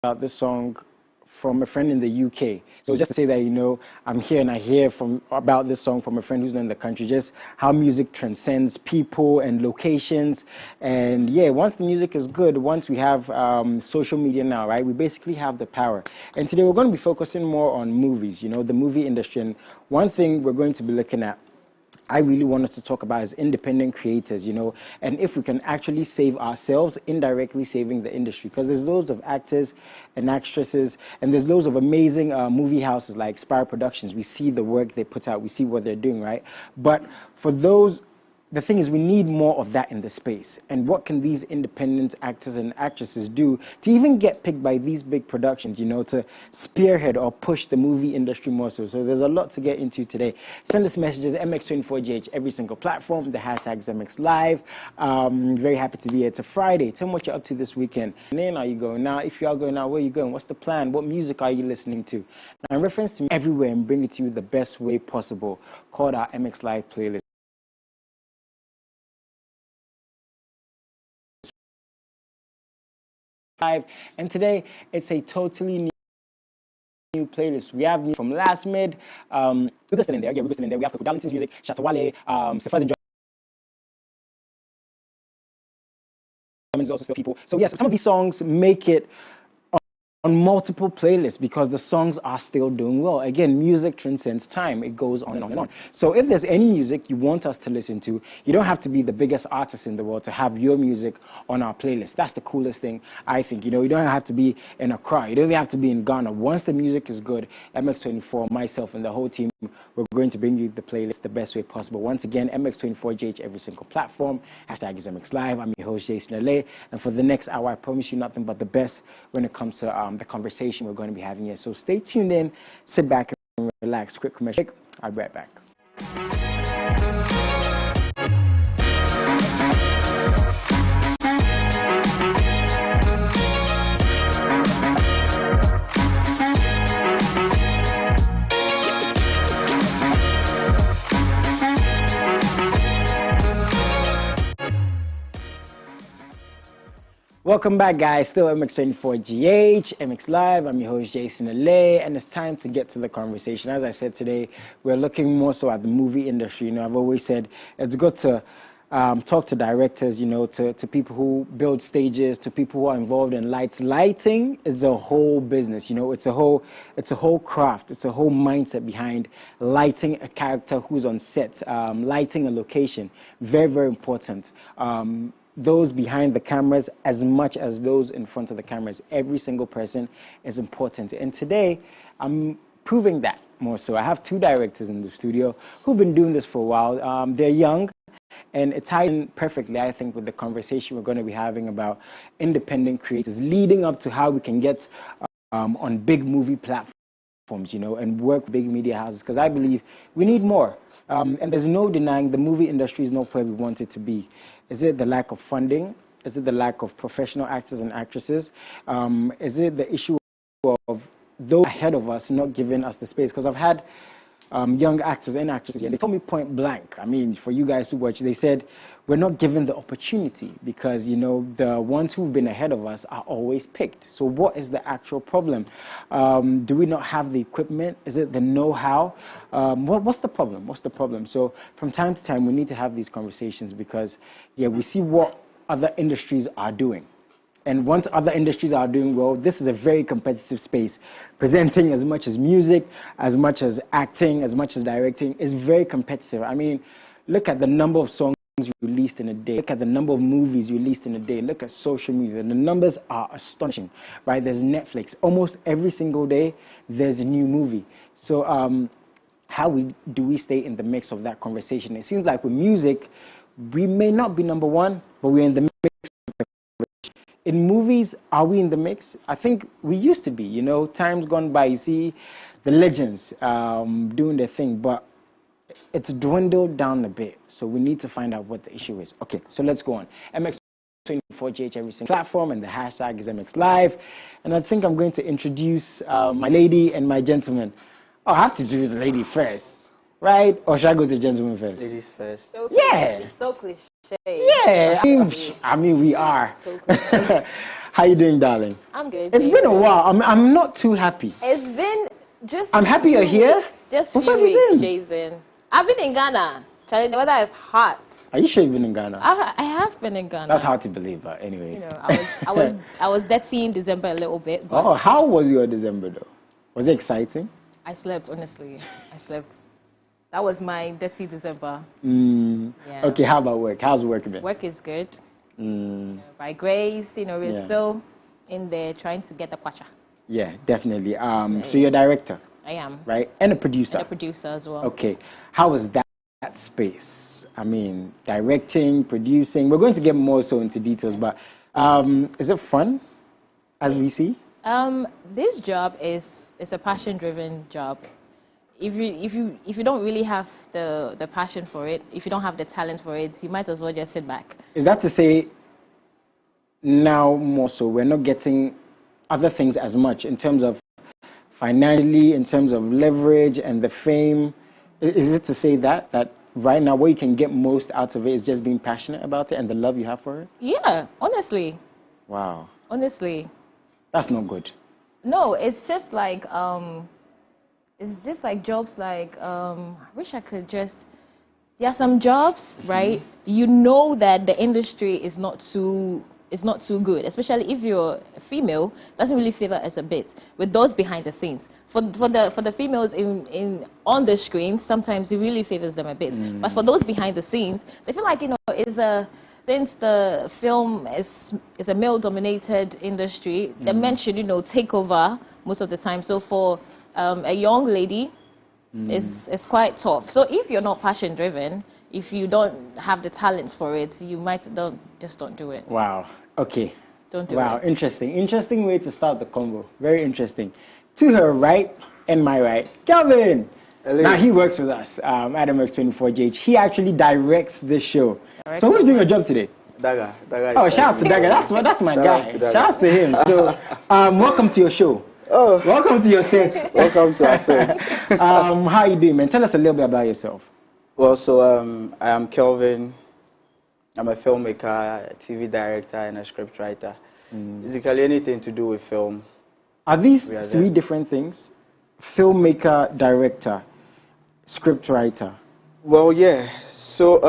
about this song from a friend in the UK. So just to say that, I'm here and I hear about this song from a friend who's in the country, just how music transcends people and locations. And yeah, once the music is good, once we have social media now, right, we basically have the power. And today we're going to be focusing more on movies, the movie industry. And one thing we're going to be looking at, I really want us to talk about is independent creators, and if we can actually save ourselves, indirectly saving the industry. Because there's loads of actors and actresses, and there's loads of amazing movie houses like Spire Productions. We see the work they put out, we see what they're doing, right? But for those, the thing is, we need more of that in the space. And what can these independent actors and actresses do to even get picked by these big productions, to spearhead or push the movie industry more so? So there's a lot to get into today. Send us messages, MX24GH, every single platform. The hashtag is MXLive. Very happy to be here. It's a Friday. Tell me what you're up to this weekend. When are you going now? If you are going now, where are you going? What's the plan? What music are you listening to? Now, in reference to me everywhere and bring it to you the best way possible, called our MXLive playlist. And today it's a totally new playlist. We have from Last Mid, we're still in there. Yeah, we're still in there. We have Darlington's music, Shatawale, Sefaz is also still people. So yes, some of these songs make it on multiple playlists because the songs are still doing well. Again, music transcends time. It goes on and on and on. So if there's any music you want us to listen to, you don't have to be the biggest artist in the world to have your music on our playlist. That's the coolest thing, I think. You don't have to be in Accra. You don't even have to be in Ghana. Once the music is good, MX24, myself, and the whole team, we're going to bring you the playlist the best way possible. Once again, MX24GH, every single platform. Hashtag is MXLive. I'm your host, Jason LA. And for the next hour, I promise you nothing but the best when it comes to the conversation we're going to be having here. So stay tuned in, sit back and relax. Quick commercial break. I'll be right back. Welcome back, guys. Still MX24GH, MXLive. I'm your host, Jason LA, and it's time to get to the conversation. As I said today, we're looking more so at the movie industry. I've always said it's good to talk to directors, to people who build stages, to people who are involved in lights. Lighting is a whole business, it's a whole craft. It's a whole mindset behind lighting a character who's on set, lighting a location. Very, very important. Those behind the cameras as much as those in front of the cameras. Every single person is important. And today, I'm proving that more so. I have two directors in the studio who've been doing this for a while. They're young, and it ties in perfectly, I think, with the conversation we're going to be having about independent creators, leading up to how we can get on big movie platforms, and work with big media houses, because I believe we need more. And there's no denying the movie industry is not where we want it to be. Is it the lack of funding? Is it the lack of professional actors and actresses? Is it the issue of those ahead of us not giving us the space? Because I've had young actors and actresses, and they told me point blank, for you guys who watch, they said, we're not given the opportunity because, the ones who've been ahead of us are always picked. So what is the actual problem? Do we not have the equipment? Is it the know-how? What's the problem? What's the problem? So from time to time, we need to have these conversations because, we see what other industries are doing. And once other industries are doing well, this is a very competitive space. Presenting as much as music, as much as acting, as much as directing is very competitive. Look at the number of songs released in a day. Look at the number of movies released in a day. Look at social media. The numbers are astonishing, right? There's Netflix. Almost every single day, there's a new movie. So how do we stay in the mix of that conversation? It seems like with music, we may not be number one, but we're in the mix. In movies, are we in the mix? I think we used to be, times gone by, you see the legends doing their thing, but it's dwindled down a bit. So we need to find out what the issue is. Okay, so let's go on. MX24GH, every single platform, and the hashtag is MXLive. And I think I'm going to introduce my lady and my gentleman. Oh, I have to do the lady first, right? Or should I go to the gentleman first? Ladies first. So yeah. It's so cliche. Yeah, we are. So cliche. How you doing, darling? I'm good. It's been a while. I'm not too happy. It's been just. I'm happy you're here. Just Where few have you weeks, been? Jason. I've been in Ghana. Charlie, the weather is hot. Are you sure you've been in Ghana? I have been in Ghana. That's hard to believe, but anyways. You know, I was dirty in December a little bit. But Oh, how was your December though? Was it exciting? I slept, honestly. I slept. That was my dirty December. Yeah. Okay, how about work? How's work been? Work is good. By grace, we're still in there trying to get the kwacha. Yeah, definitely. So you're a director? I am. Right? And a producer? And a producer as well. Okay. How was that space? I mean, directing, producing. We're going to get more so into details, but is it fun, as we see? This job is a passion-driven job. If you don't really have the passion for it, if you don't have the talent for it, you might as well just sit back. Is that to say now more so we're not getting other things as much in terms of financially, in terms of leverage and the fame? Is it to say that right now what you can get most out of it is just being passionate about it and the love you have for it? Yeah, honestly. Wow. Honestly. That's not good. No, it's just like jobs like I wish I could just. There are some jobs, right? You know that the industry is not too good, especially if you're a female. Doesn't really favor us a bit with those behind the scenes. For the females on the screen, sometimes it really favors them a bit. But for those behind the scenes, they feel like since the film is a male-dominated industry, the men should take over most of the time. So for a young lady, it's quite tough. So if you're not passion-driven, if you don't have the talents for it, you don't do it. Wow. Okay. Don't do it. Wow. Interesting way to start the convo. Very interesting. To her right and my right, Kelvin. Hello. Now he works with us, Adam Works 24JH. He actually directs this show. So who's doing your job today? Daga. Oh, shout out to Daga. That's my guy. Shout out to him. So, welcome to your show. Oh, Welcome to your set. welcome to our set. How are you doing, man? Tell us a little bit about yourself. Well, so I am Kelvin. I'm a filmmaker, a TV director, and a scriptwriter. Basically, anything to do with film. Are these three different things? Filmmaker, director, scriptwriter. Well, yeah. So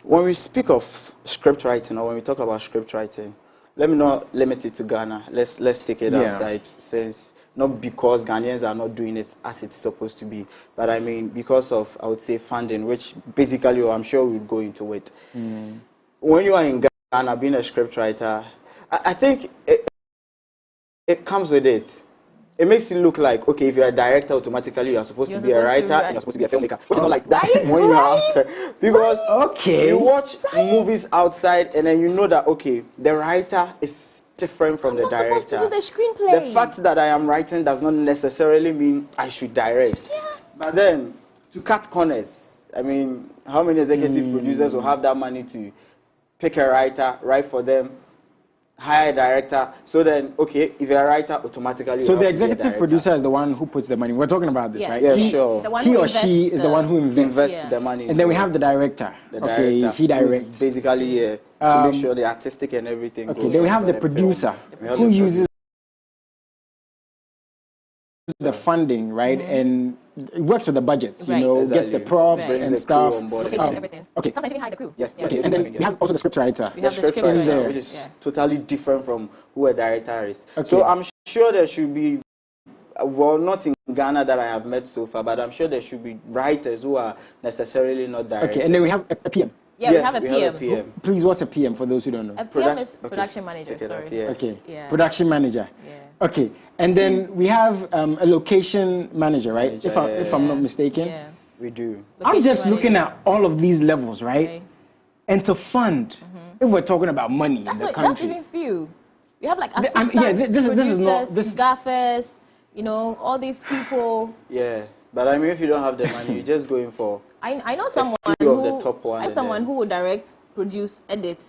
when we speak of scriptwriting, or when we talk about scriptwriting, let me not limit it to Ghana. Let's take it outside, since not because Ghanaians are not doing it as it's supposed to be, but I mean because of, I would say, funding, which basically I'm sure we'll go into it. When you are in Ghana being a scriptwriter, I think it comes with it. It makes it look like, okay, if you're a director, automatically you're supposed to be a writer and you're supposed to be a filmmaker. Which is not like that when you're outside. Because you watch movies outside and then you know that, okay, the writer is different from the director. Supposed to do the screenplay. The fact that I am writing does not necessarily mean I should direct. Yeah. But then, to cut corners, I mean, how many executive producers will have that money to pick a writer, write for them, hire a director? So then, okay, if you're a writer, automatically So the executive producer is the one who puts the money. We're talking about this, right? Yeah, sure. He or she is the one who invests the money. And then we have the director. Okay, he directs. Basically, to make sure the artistic and everything goes. Okay, then we have the producer who uses the funding, right? And it works with the budgets, gets the props and stuff. Location, everything. Okay. Sometimes even hire the crew. Yeah. Okay, and then we have also the scriptwriter. We have the scriptwriter, which is totally different from who a director is. Okay. So I'm sure there should be, well, not in Ghana that I have met so far, but I'm sure there should be writers who are necessarily not directors. Okay, and then we have a PM. Yeah, we have a PM. Please, what's a PM for those who don't know? A PM is production manager, sorry. Okay, production manager. Yeah. Okay, and then we have a location manager, right? If I'm not mistaken. Yeah. We do. I'm just looking at all of these levels, right? And to fund, if we're talking about money in the country. That's even few. We have like assistants, this is not gaffers, all these people. Yeah, but I mean, if you don't have the money, you're just going for. I know someone who would direct, produce, edit.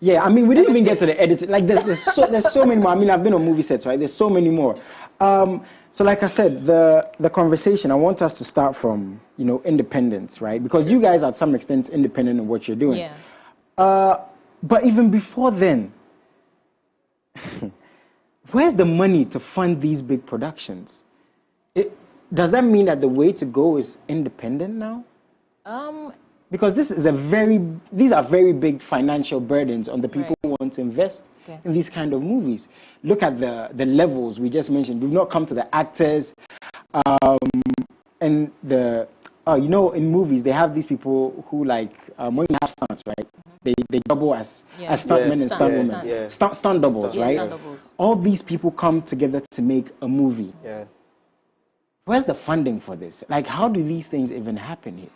Yeah, I mean, we didn't even get to the editing. Like, there's so many more. I mean, I've been on movie sets, right? There's so many more. So, like I said, the conversation, I want us to start from, independence, right? Because you guys, are to some extent, independent in what you're doing. Yeah. But even before then, where's the money to fund these big productions? Does that mean that the way to go is independent now? Because these are very big financial burdens on the people who want to invest in these kind of movies. Look at the levels we just mentioned. We've not come to the actors, and in movies they have these people who when you have stunts, right? They double as stuntmen and stuntwomen, stunt doubles, right? Stunt doubles. All these people come together to make a movie. Yeah. Where's the funding for this? Like, how do these things even happen here?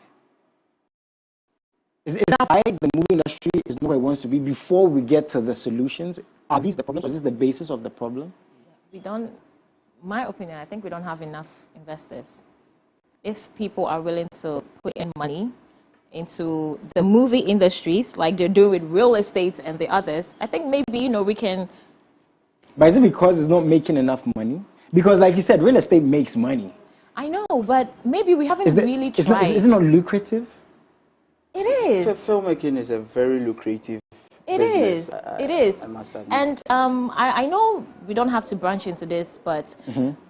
Is that why the movie industry is not where it wants to be before we get to the solutions? Are these the problems? Is this the basis of the problem? We don't, my opinion, I think we don't have enough investors. If people are willing to put in money into the movie industries, like they're doing with real estate and the others, I think maybe, we can... But is it because it's not making enough money? Because like you said, real estate makes money. I know, but maybe we haven't really tried. Is it not lucrative? It is. Filmmaking is a very lucrative business. It is. I must admit. And I know we don't have to branch into this, but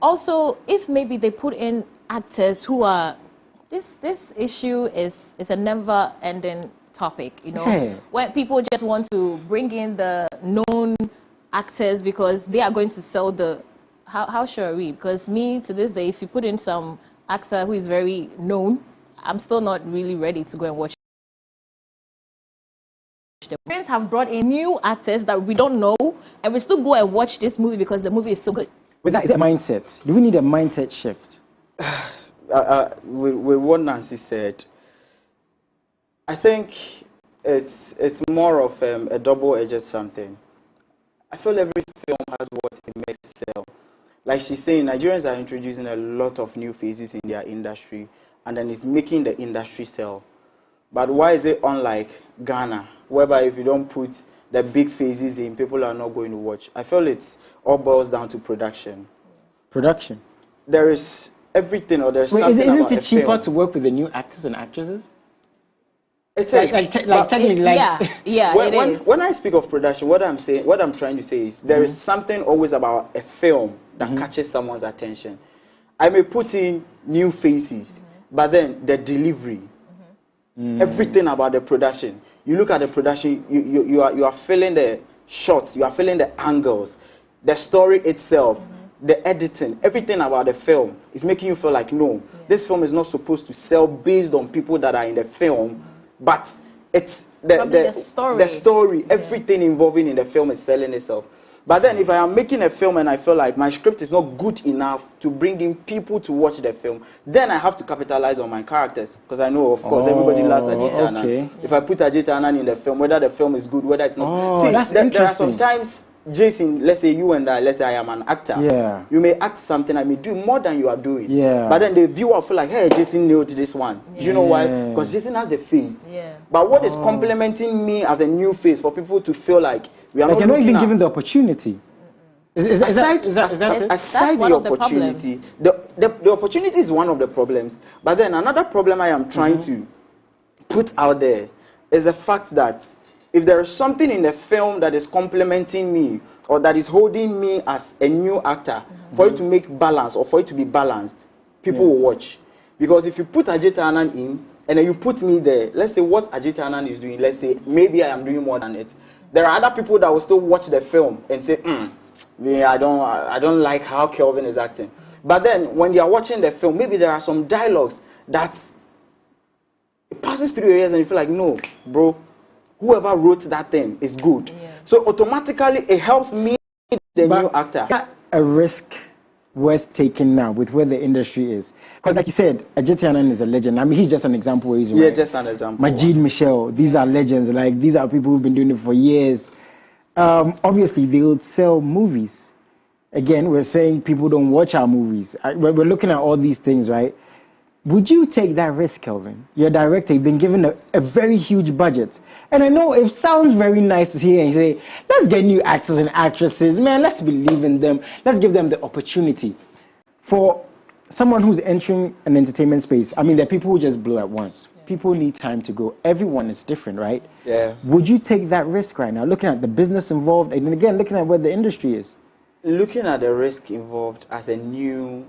also if maybe they put in actors who are... This issue is a never-ending topic, where people just want to bring in the known actors because they are going to sell the... How sure are we? Because me, to this day, if you put in some actor who is very known, I'm still not really ready to go and watch them. Friends have brought in new actors that we don't know, and we still go and watch this movie because the movie is still good. With that, is it a mindset? Do we need a mindset shift? With what Nancy said, I think it's more of a double-edged something. I feel every film has what it makes to sell. Like she's saying, Nigerians are introducing a lot of new faces in their industry, and then it's making the industry sell. But why is it unlike Ghana, whereby if you don't put the big faces in, people are not going to watch? I feel it's all boils down to production. Production? There is everything, or there's something isn't about it cheaper film. to work with the new actors and actresses? It is. It is. When I speak of production, what I'm trying to say is there is something always about a film that catches someone's attention. I may put in new faces, but then the delivery, everything about the production. You look at the production, you are feeling the shots, you are feeling the angles, the story itself, the editing, everything about the film is making you feel like, no, this film is not supposed to sell based on people that are in the film, but it's the story, everything involving in the film is selling itself. But then if I am making a film and I feel like my script is not good enough to bring in people to watch the film, then I have to capitalize on my characters. Because I know, of course, everybody loves Ajit Anand. Okay. If I put Ajit Anand in the film, whether the film is good, whether it's not. See, there are sometimes, Jason, let's say you and I, let's say I am an actor. Yeah. You may act something, I may do more than you are doing. Yeah. But then the viewer will feel like, hey, Jason nailed this one. Yeah. Do you know why? Because Jason has a face. Yeah. But what is complementing me as a new face for people to feel like we are not looking even given the opportunity? Aside the opportunity, the opportunity is one of the problems. But then another problem I am trying to put out there is the fact that if there is something in the film that is complementing me or that is holding me as a new actor, for it to make balance or for it to be balanced, people will watch. Because if you put Ajit Anand in and then you put me there, let's say what Ajit Anand is doing, let's say maybe I am doing more than it. There are other people that will still watch the film and say, I don't like how Kelvin is acting. But then when you are watching the film, maybe there are some dialogues that it passes through your ears and you feel like, no, bro, whoever wrote that thing is good. Yeah. So automatically it helps me, the new actor. A risk worth taking now with where the industry is. Because like you said, Ajit Anand is a legend. I mean, he's just an example. Yeah, just an example. Majid Michelle, these are legends. Like, these are people who've been doing it for years. Obviously, they will sell movies. Again, we're saying people don't watch our movies. We're looking at all these things, right? Would you take that risk, Kelvin? You're a director, you've been given a very huge budget. And I know it sounds very nice to hear and say, let's get new actors and actresses. Man, let's believe in them. Let's give them the opportunity. For someone who's entering an entertainment space, I mean, there are people who just blow at once. Yeah. People need time to grow. Everyone is different, right? Yeah. Would you take that risk right now, looking at the business involved, and again, looking at where the industry is? Looking at the risk involved as a new,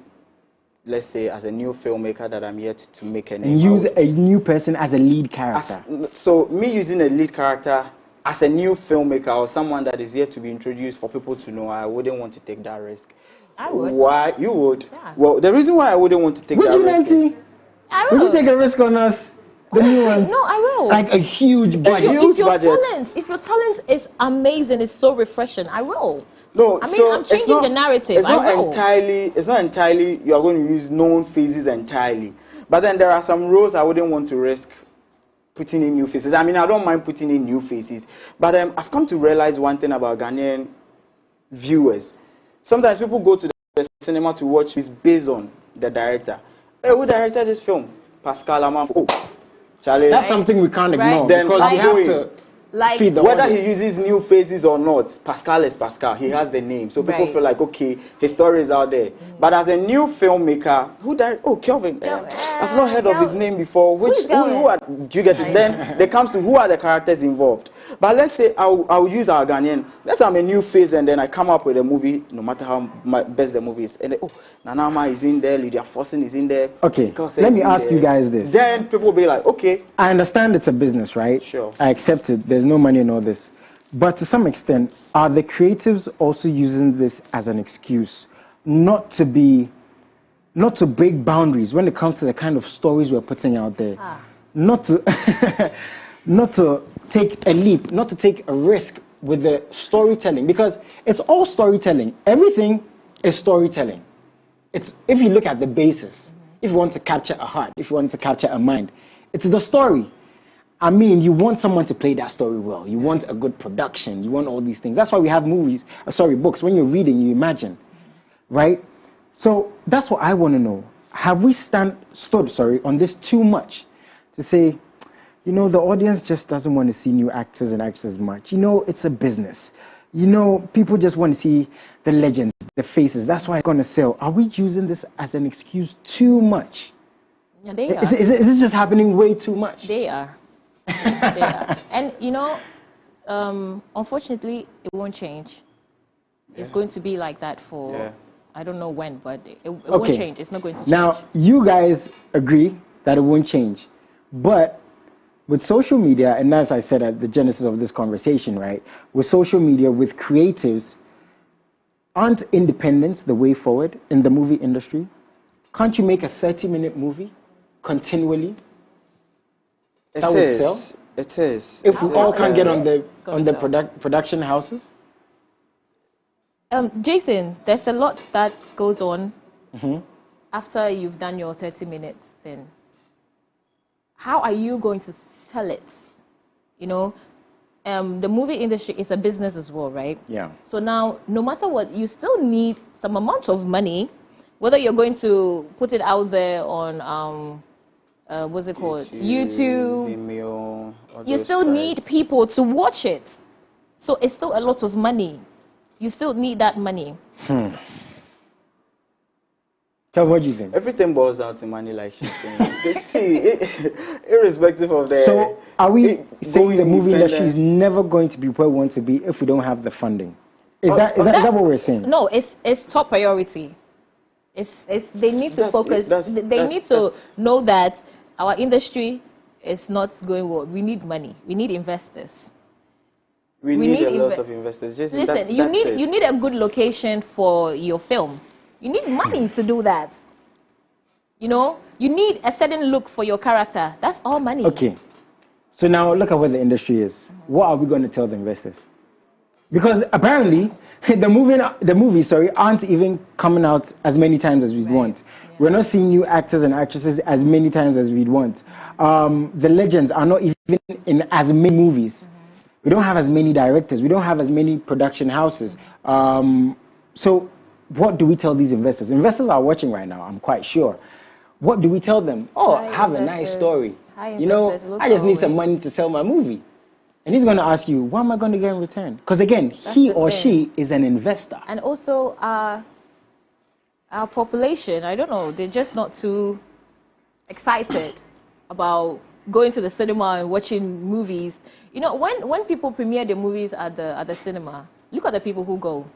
let's say, as a new filmmaker that I'm yet to make a name. And use a new person as a lead character. So me using a lead character as a new filmmaker or someone that is yet to be introduced for people to know, I wouldn't want to take that risk. I would. Why? You would? Yeah. Well, the reason why I wouldn't want to take that risk Nancy? I will. Would you take a risk on us? The new ones? No, I will. Like a huge budget. If your talent is amazing, it's so refreshing, I will. No, I mean, so I'm changing the narrative. It's not entirely. You are going to use known faces entirely, but then there are some roles I wouldn't want to risk putting in new faces. I mean, I don't mind putting in new faces, but I've come to realize one thing about Ghanaian viewers. Sometimes people go to the cinema to watch is based on the director. Hey, who directed this film? Pascal Amanfo. Oh, Charlie. That's something we can't ignore Then because we have to feed the whether audience. he uses new faces or not, Pascal is Pascal. He has the name. So people feel like, okay, his story is out there. But as a new filmmaker, who directed? Oh, Kelvin. I've not heard of his name before. Do you get it? Then there comes to who are the characters involved. But let's say I'll use our Ghanaian. Let's say I'm a new face and then I come up with a movie, no matter how best the movie is. And then, Nanama is in there, Lydia Fossen is in there. Okay, let me ask you guys this. Then people will be like, okay. I understand it's a business, right? Sure. I accept it. There's no money in all this. But to some extent, are the creatives also using this as an excuse not to break boundaries when it comes to the kind of stories we're putting out there? Not to not to take a leap, not to take a risk with the storytelling, because it's all storytelling. Everything is storytelling. It's, if you look at the basis, if you want to capture a heart, if you want to capture a mind, it's the story. I mean, you want someone to play that story well. You want a good production. You want all these things. That's why we have books. When you're reading, you imagine, right? So that's what I want to know. Have we stood on this too much to say, you know, the audience just doesn't want to see new actors and actresses much. You know, it's a business. You know, people just want to see the legends, the faces. That's why it's going to sell. Are we using this as an excuse too much? Yeah, they are. Is this just happening way too much? They are. They are. And, you know, unfortunately, it won't change. It's going to be like that for, I don't know when, but it won't change. It's not going to change. Now, you guys agree that it won't change. But with social media, and as I said at the genesis of this conversation, right, with social media, with creatives, aren't independents the way forward in the movie industry? Can't you make a 30-minute movie continually? It is. It is. If we all can't get on the production houses? Jason, there's a lot that goes on after you've done your 30 minutes then. How are you going to sell it? You know, the movie industry is a business as well, right? Yeah. So now, no matter what, you still need some amount of money, whether you're going to put it out there on, what's it called? YouTube. Vimeo, you still need people to watch it. So it's still a lot of money. You still need that money. Tell what do you think? Everything boils down to money, like she's saying. See, irrespective of that. So, are we saying the movie industry is never going to be where we want to be if we don't have the funding? Is that what we're saying? No, it's top priority. They need to focus. They need to know that our industry is not going well. We need money. We need investors. We need a lot of investors. Listen, you need a good location for your film. You need money to do that. You know, you need a certain look for your character. That's all money. Okay. So now look at where the industry is. What are we going to tell the investors? Because apparently the movies aren't even coming out as many times as we'd want. Yeah. We're not seeing new actors and actresses as many times as we'd want. The legends are not even in as many movies. We don't have as many directors. We don't have as many production houses. So what do we tell these investors? Investors are watching right now, I'm quite sure. What do we tell them? Oh, I have a nice story. You know, I just need some money to sell my movie. And he's going to ask you, what am I going to get in return? Because again, he or she is an investor. And also, Our population, I don't know, they're just not too excited about going to the cinema and watching movies. You know, when people premiere the movies at the cinema, look at the people who go.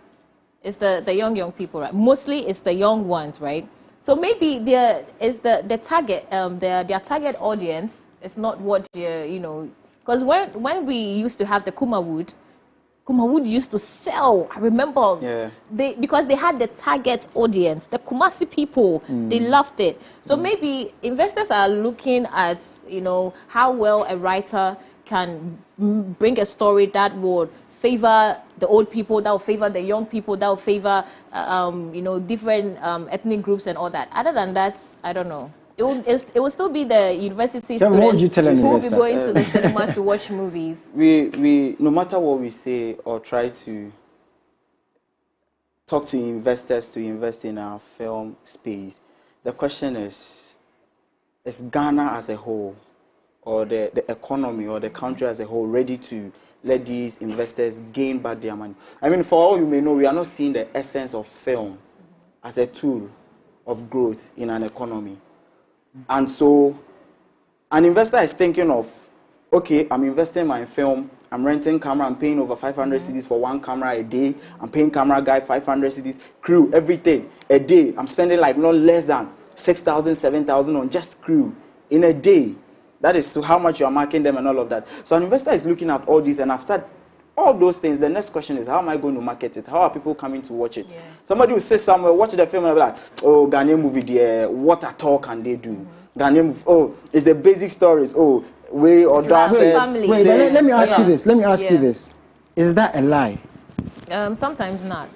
It's the young people, right? Mostly it's the young ones, right? So maybe there is the target, their target audience is not what you know, because when we used to have the Kumawood used to sell. I remember because they had the target audience, the Kumasi people. They loved it. So maybe investors are looking at, you know, how well a writer can bring a story that would favor the old people, that will favor the young people, that will favor you know, different ethnic groups and all that. Other than that, I don't know. It will still be the university students who will be going to the cinema to watch movies. We no matter what we say or try to talk to investors to invest in our film space, the question is Ghana as a whole, or the economy or the country as a whole, ready to let these investors gain back their money? I mean, for all you may know, we are not seeing the essence of film as a tool of growth in an economy. And so an investor is thinking of, okay, I'm investing in my film, I'm renting camera, I'm paying over 500 cedis for one camera a day, I'm paying camera guy 500 cedis, crew, everything, a day. I'm spending like not less than 6,000, 7,000 on just crew in a day. That is how much you are marking them and all of that. So an investor is looking at all this, and after all those things, the next question is, how am I going to market it? How are people coming to watch it? Yeah. Somebody will say somewhere, watch the film, and be like, oh, Ghanaian movie, there, what at all can they do? Ghanaian movie, oh, it's the basic stories. Oh, we or that. Wait, let me ask you this. Let me ask you this. Is that a lie? Sometimes not.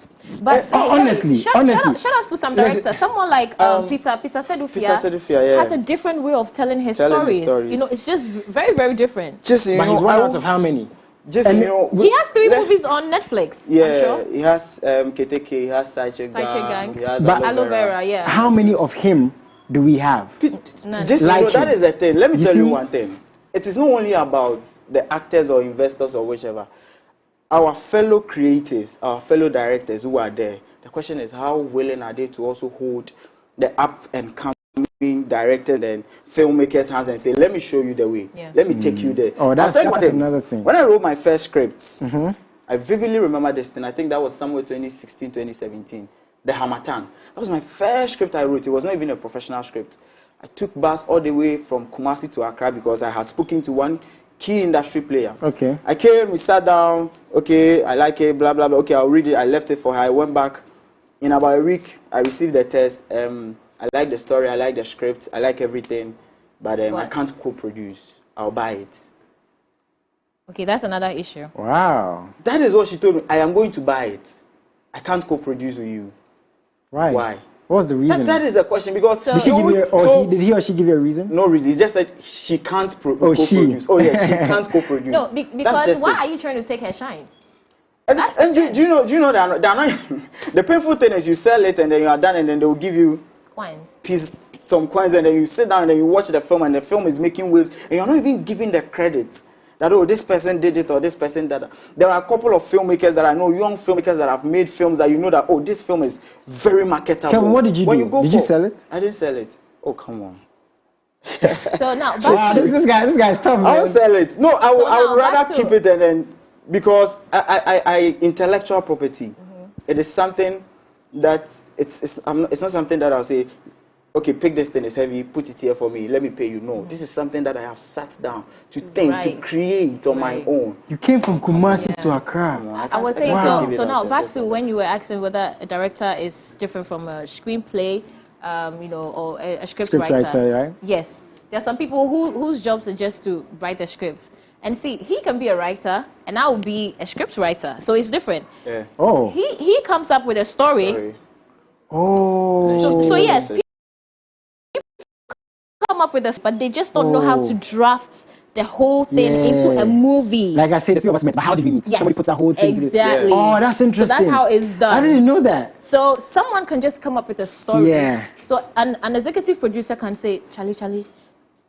But honestly, shout out to some director. Someone like Peter Sedufia has a different way of telling his stories. You know, it's just very, very different. But he's one out of how many? Just, you know, he has 3 movies on Netflix. Yeah, I'm sure. He has Keteke, he has Saiche Gang, he has Aloe Vera. Yeah. How many of him do we have? None. Just like, you know, that is the thing. Let me tell you one thing. It is not only about the actors or investors or whichever. Our fellow creatives, our fellow directors who are there, the question is, how willing are they to also hold the up and coming directors and filmmakers' hands and say, let me show you the way. Yeah. Let me take you there. Oh, that's another thing. When I wrote my first scripts, I vividly remember this thing. I think that was somewhere 2016, 2017. The Hamatan. That was my first script I wrote. It was not even a professional script. I took bus all the way from Kumasi to Accra because I had spoken to one key industry player. Okay. I came, we sat down. Okay, I like it, blah, blah, blah. Okay, I'll read it. I left it for her. I went back. In about a week, I received the test. I like the story, I like the script, I like everything, but I can't co-produce. I'll buy it. Okay, that's another issue. Wow. That is what she told me. I am going to buy it. I can't co-produce with you. Right. Why? What was the reason? That is a question because... Did he or she give you a reason? No reason. It's just that she can't co-produce. Oh, yes, she can't co-produce. No, because why are you trying to take her shine? And do you know that they're not the painful thing is you sell it and then you are done and then they will give you... some coins, and then you sit down and then you watch the film and the film is making waves and you're not even giving the credit that, oh, this person did it or this person did that. There are a couple of filmmakers that I know, young filmmakers that have made films that you know that, oh, this film is very marketable. Kevin, what did you do? Did you sell it? I didn't sell it. Oh, come on. So now, this guy is tough, man. I won't sell it. No, I would rather keep it and then, because I intellectual property, it is something that it's not something that I'll say, okay, pick this thing, it's heavy, put it here for me, let me pay you. No, this is something that I have sat down to think, to create on my own. You came from Kumasi to Accra. I was saying, so now back to when you were asking whether a director is different from a screenplay, you know, or a script writer. Right? Yes. There are some people whose jobs are just to write the scripts. And see, he can be a writer, and I will be a script writer. So it's different. Yeah. Oh. He comes up with a story. Oh. So yes, people come up with this, but they just don't know how to draft the whole thing into a movie. Like I said, the few of us met, but how did we meet? Yes. Somebody puts that whole thing together. Oh, that's interesting. So that's how it's done. I didn't know that. So someone can just come up with a story. Yeah. So an executive producer can say, Charlie,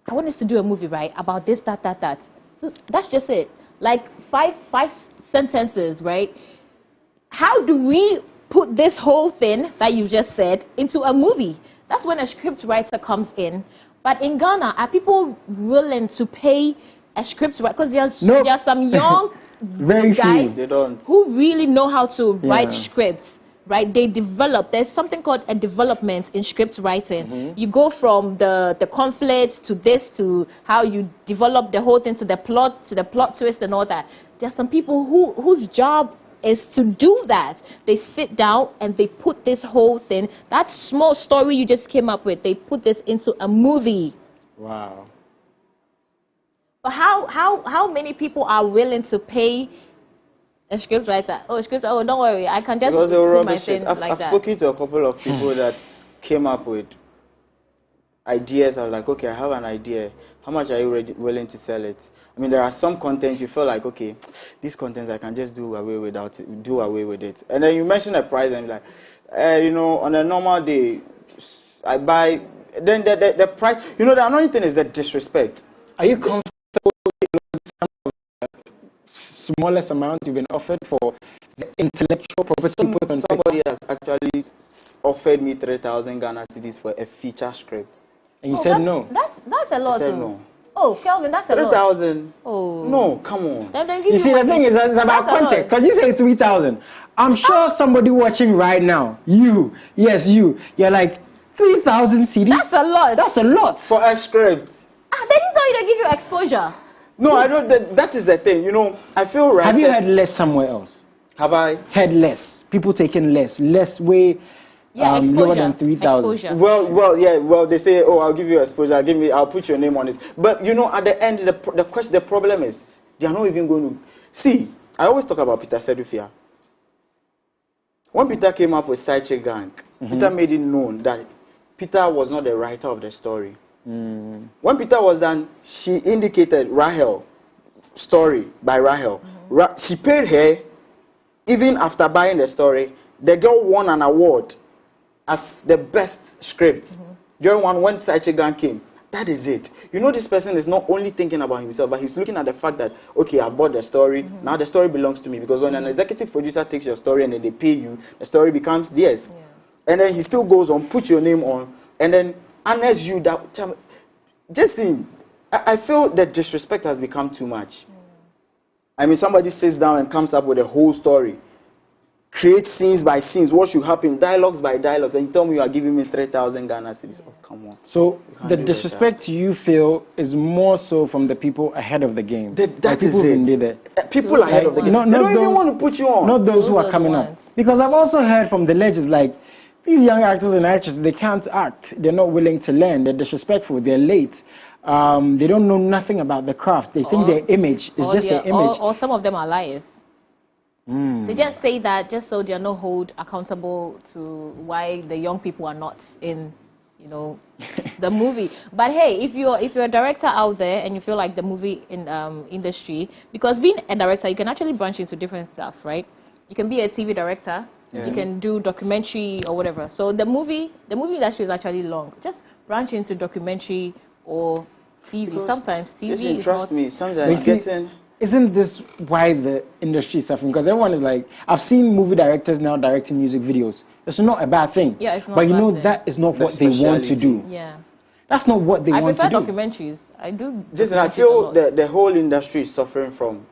I want us to do a movie, right? About this, that. So that's just it. Like five sentences, right? How do we put this whole thing that you just said into a movie. That's when a script writer comes in. But in Ghana, are people willing to pay a script writer? Because there are some young Very guys few. They don't. who really know how to write scripts, right? They develop. There's something called a development in script writing. You go from the conflict to this, to how you develop the whole thing, to the plot twist and all that. There are some people whose job is to do that. They sit down and they put this whole thing, that small story you just came up with, they put this into a movie. Wow. But how many people are willing to pay a script writer? Oh, don't worry, I can just Because they were put my rubbish. thing I've like that. spoken to a couple of people that came up with ideas. I was like, okay, I have an idea. How much are you willing to sell it? I mean, there are some contents you feel like, okay, these contents I can just do away with it. And then you mention a price and you're like, you know, on a normal day, I buy. Then the price. You know, the annoying thing is the disrespect. Are you comfortable with the smallest amount you've been offered for the intellectual property? Somebody has actually offered me 3,000 Ghana cedis for a feature script. And you said no. That's a lot. I said no. Oh, Kelvin, that's a lot. 3,000. Oh. No, come on. Then give You see, the money. thing is, it's about That's a lot. context. Because you say 3,000. I'm sure somebody watching right now, you're like, 3,000 CDs? That's a lot. That's a lot. For a script. They didn't tell you to give you exposure. No, I don't. That is the thing. You know, I feel right. Have you heard less somewhere else? Have I? Heard less. People taking less way lower Exposure. than 3,000. Exposure. Well, they say, oh, I'll give you exposure. I'll put your name on it. But you know, at the end, the problem is they are not even going to see. I always talk about Peter Sedufia. When Peter came up with Sidechick Gang, Peter made it known that Peter was not the writer of the story. When Peter was done, she indicated Rahel, story by Rahel. She paid her, even after buying the story. The girl won an award as the best script. During when Sidechick Gang came, that is it. You know, this person is not only thinking about himself, but he's looking at the fact that, okay, I bought the story, now the story belongs to me. Because when an executive producer takes your story and then they pay you, the story becomes theirs. And then he still goes on, put your name on, and then unless you that, Jesse, I feel that disrespect has become too much. I mean, somebody sits down and comes up with a whole story, creates scenes by scenes, what should happen, dialogues by dialogues, and you tell me you are giving me 3,000 Ghana cedis. Oh, come on. So the disrespect you feel is more so from the people ahead of the game. That is it. People ahead of the game. They don't even want to put you on. Not those who are coming up. Because I've also heard from the legends, like, these young actors and actresses, they can't act. They're not willing to learn. They're disrespectful. They're late. They don't know nothing about the craft. They think their image is just their image. Or some of them are liars. They just say that just so they are not held accountable to why the young people are not in, you know, the movie. But hey, if you're a director out there and you feel like the movie industry, because being a director, you can actually branch into different stuff, right? You can be a TV director. You can do documentary or whatever. So the movie industry is actually long. Just branch into documentary or TV. Because sometimes TV is trust not... me, sometimes Isn't this why the industry is suffering? Because everyone is like, I've seen movie directors now directing music videos. It's not a bad thing. Yeah, it's not But a you bad know, thing. that is not what they want to do. Yeah. That's not what they want to do. I prefer documentaries. I do. Jason, I feel the whole industry is suffering from...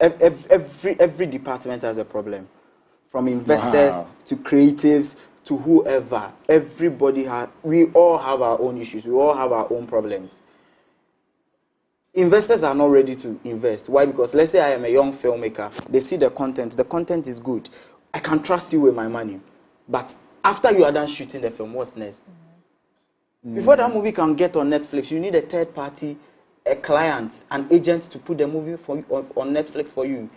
Every department has a problem. From investors to creatives to whoever. We all have our own issues. We all have our own problems. Investors are not ready to invest. Why? Because let's say I am a young filmmaker. They see the content. The content is good. I can trust you with my money. But after you are done shooting the film, what's next? Before that movie can get on Netflix, you need a third party, a client, an agent to put the movie on Netflix for you.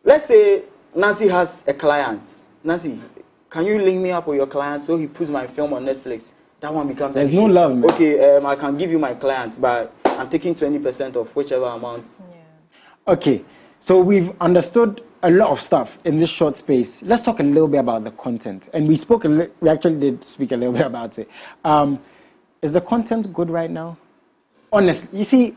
Let's say Nancy has a client. Nancy, can you link me up with your client so he puts my film on Netflix? That one becomes There's no love, man. Okay, I can give you my client, but I'm taking 20% of whichever amount. Okay, so we've understood a lot of stuff in this short space. Let's talk a little bit about the content. And we actually did speak a little bit about it. Is the content good right now? Honestly, you see,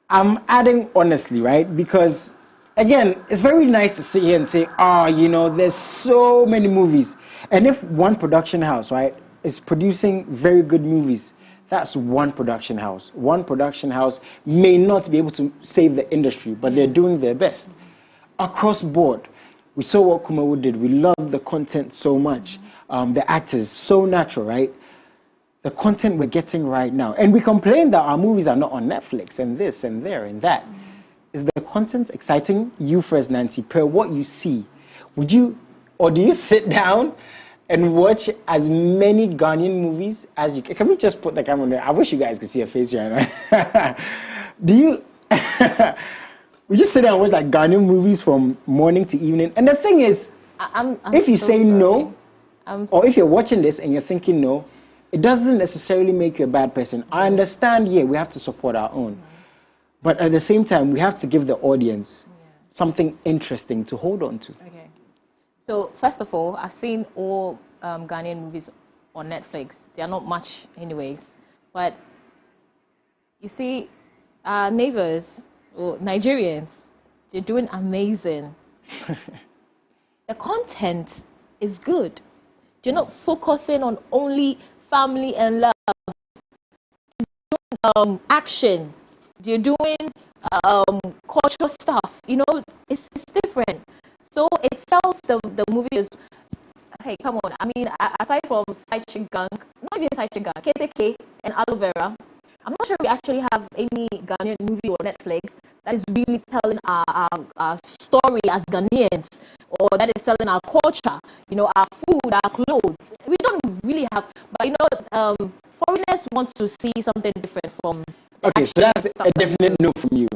I'm adding honestly, right? Because again, it's very nice to sit here and say, there's so many movies. And if one production house, right, is producing very good movies, that's one production house. One production house may not be able to save the industry, but they're doing their best. Across board, we saw what Kumawo did. We love the content so much. The actors, so natural, right? The content we're getting right now. And we complain that our movies are not on Netflix and this and there and that. Is the content exciting you first, Nancy, per what you see? Would you, or do you sit down and watch as many Ghanaian movies as you can? Can we just put the camera on there? I wish you guys could see her face right now. Do you, we just sit down and watch like Ghanaian movies from morning to evening? And the thing is, I'm if you so say sorry. no, or if you're watching this and you're thinking no, it doesn't necessarily make you a bad person. I understand, we have to support our own. But at the same time, we have to give the audience something interesting to hold on to. Okay. So, first of all, I've seen all Ghanaian movies on Netflix. They are not much anyways. But, you see, our neighbors, or Nigerians, they're doing amazing. The content is good. You're not focusing on only family and love. You're doing action. You're doing cultural stuff. You know, it's different. So it sells the movie as, hey, come on. I mean, aside from Side Chick Gang, not even Side Chick Gang, KTK and Aloe Vera, I'm not sure we actually have any Ghanaian movie on Netflix that is really telling our story as Ghanaians, or that is selling our culture, you know, our food, our clothes. We don't really have, but you know, foreigners want to see something different from the Okay, so that's a definite no from you.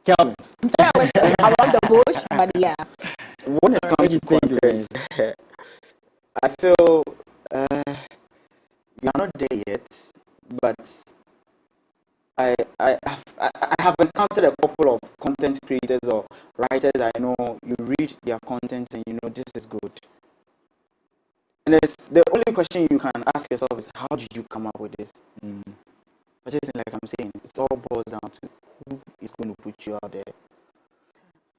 Calvin. I'm sorry I went around the bush, but yeah. When it comes to content, I feel we are not there yet, but I have encountered a couple of content creators or writers I know. You read their content and you know this is good. And the only question you can ask yourself is, how did you come up with this? But just like I'm saying, it all boils down to who is going to put you out there.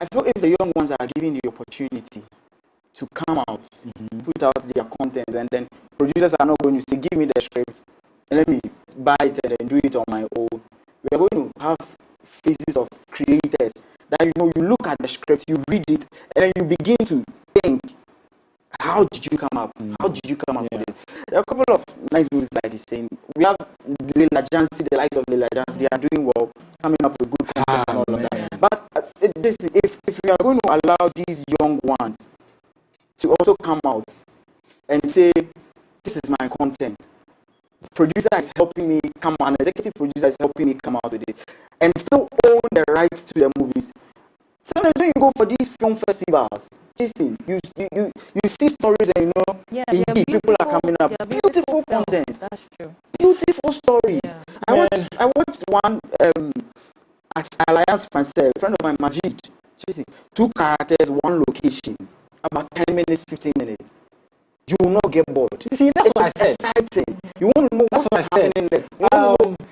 I feel if the young ones are given the opportunity to come out, put out their content, and then producers are not going to say, give me the script and let me buy it and then do it on my own. We are going to have phases of creators that, you know, you look at the script, you read it, and then you begin to think, how did you come up? How did you come up with it? There are a couple of nice movies like this saying. We have Leila Jansi, the likes of Leila Jansi, they are doing well, coming up with good content and all of that. But if we are going to allow these young ones to also come out and say, this is my content, producer is helping me come out, an executive producer is helping me come out with it, and still own the rights to the movies. Sometimes when you go for these film festivals, Jason, you see stories and you know, indeed, people are coming up. Beautiful content. That's true. Beautiful stories. Yeah. I watched one at Alliance Française, a friend of mine, Majid. Jason, 2 characters, 1 location, about 10 minutes, 15 minutes. You will not get bored. See, that's what I said. Exciting. You want to know what's happening next.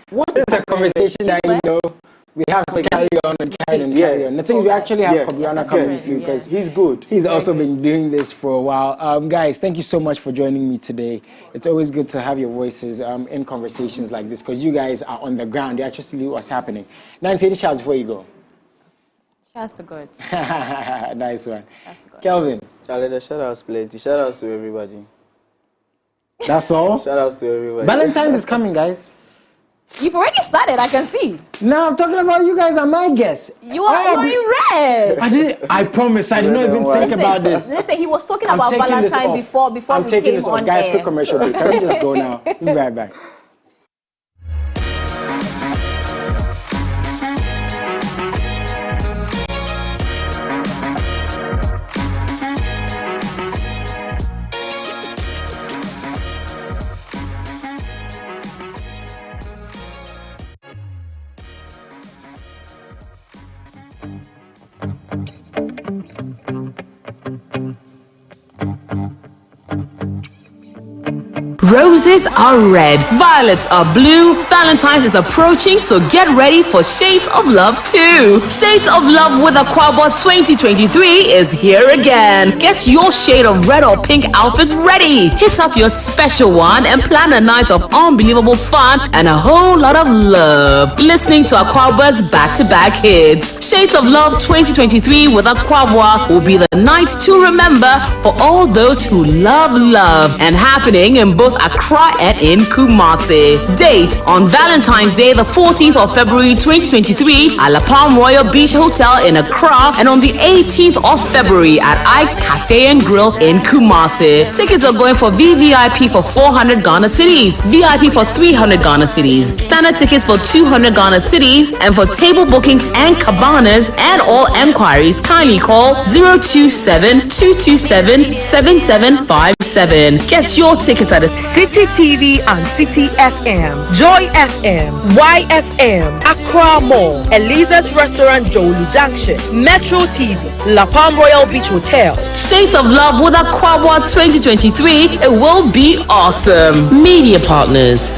What is a conversation that you know we have to carry on and carry on and carry on? The thing is, we actually have Kobiana coming through because he's good. He's also been doing this for a while. Guys, thank you so much for joining me today. It's always good to have your voices in conversations like this because you guys are on the ground. You actually see what's happening. Nancy, any shouts before you go? Shouts to God. Nice one. Shouts to God. Kelvin. Charlie, the shout outs plenty. Shout outs to everybody. That's all? Shout outs to everybody. Valentine's is coming, guys. You've already started, I can see. No, I'm talking about you guys are my guests. You're in red. I promise, I did not even think about this. Listen, he was talking about Valentine before I'm we taking came this off. on Guys, air. quick commercial break. Can we just go now? We'll be right back. Roses are red, violets are blue. Valentine's is approaching, so get ready for Shades of Love 2. Shades of Love with Aquaba 2023 is here again. Get your shade of red or pink outfit ready. Hit up your special one and plan a night of unbelievable fun and a whole lot of love. Listening to Aquaba's back-to-back hits. Shades of Love 2023 with Aquaba will be the night to remember for all those who love love, and happening in both Accra and in Kumasi. Date on Valentine's Day, the 14th of February 2023 at La Palm Royal Beach Hotel in Accra, and on the 18th of February at Ike's Cafe and Grill in Kumasi. Tickets are going for VVIP for 400 Ghana cedis, VIP for 300 Ghana cedis, standard tickets for 200 Ghana cedis, and for table bookings and cabanas and all enquiries, kindly call 027-227-7757. Get your tickets at the City TV and City FM, Joy FM, YFM, Accra Mall, Eliza's Restaurant, Jolu Junction, Metro TV, La Palm Royal Beach Hotel. Shades of Love with Aquaba 2023. It will be awesome. Media partners.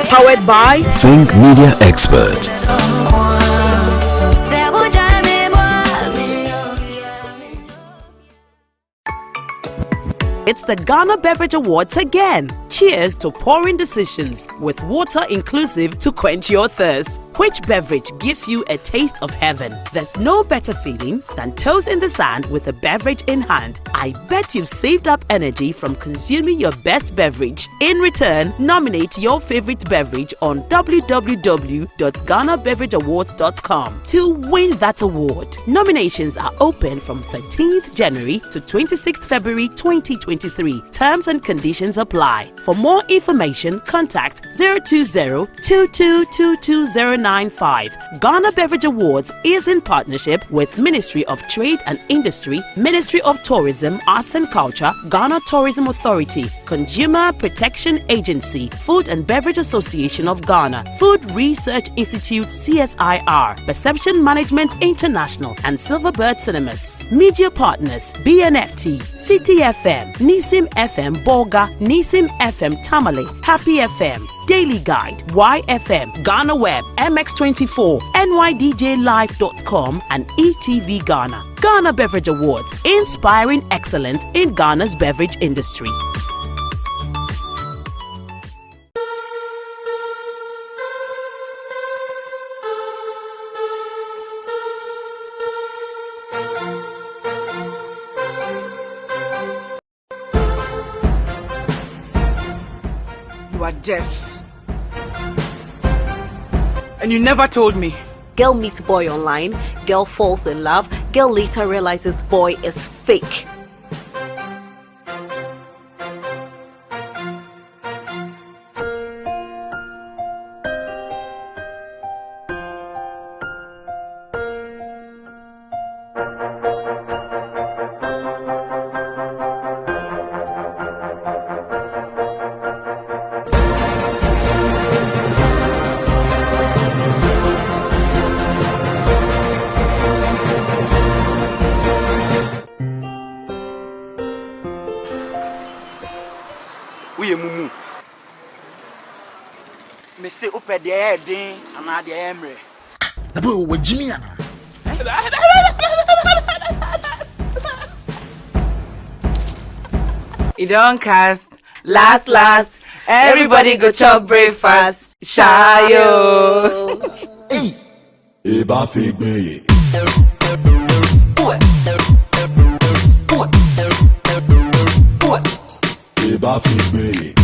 Powered by Think Media Expert. It's the Ghana Beverage Awards again. Cheers to pouring decisions with water inclusive to quench your thirst. Which beverage gives you a taste of heaven? There's no better feeling than toes in the sand with a beverage in hand. I bet you've saved up energy from consuming your best beverage. In return, nominate your favorite beverage on www.GhanaBeverageAwards.com to win that award. Nominations are open from 13th January to 26th February 2023. Terms and conditions apply. For more information, contact 020-2222-095. Ghana Beverage Awards is in partnership with Ministry of Trade and Industry, Ministry of Tourism, Arts and Culture, Ghana Tourism Authority, Consumer Protection Agency, Food and Beverage Association of Ghana, Food Research Institute CSIR, Perception Management International, and Silverbird Cinemas. Media partners BNFT, City FM, Nisim FM Bolga, Nisim FM Tamale, Happy FM, Daily Guide, YFM, Ghana Web, MX24, NYDJLive.com, and ETV Ghana. Ghana Beverage Awards, inspiring excellence in Ghana's beverage industry. You are deaf. And you never told me. Girl meets boy online, girl falls in love, girl later realizes boy is fake. It don't cast. Last. Everybody go chop breakfast. Shayo. Hey, Eba Figbe. Eba Figbe.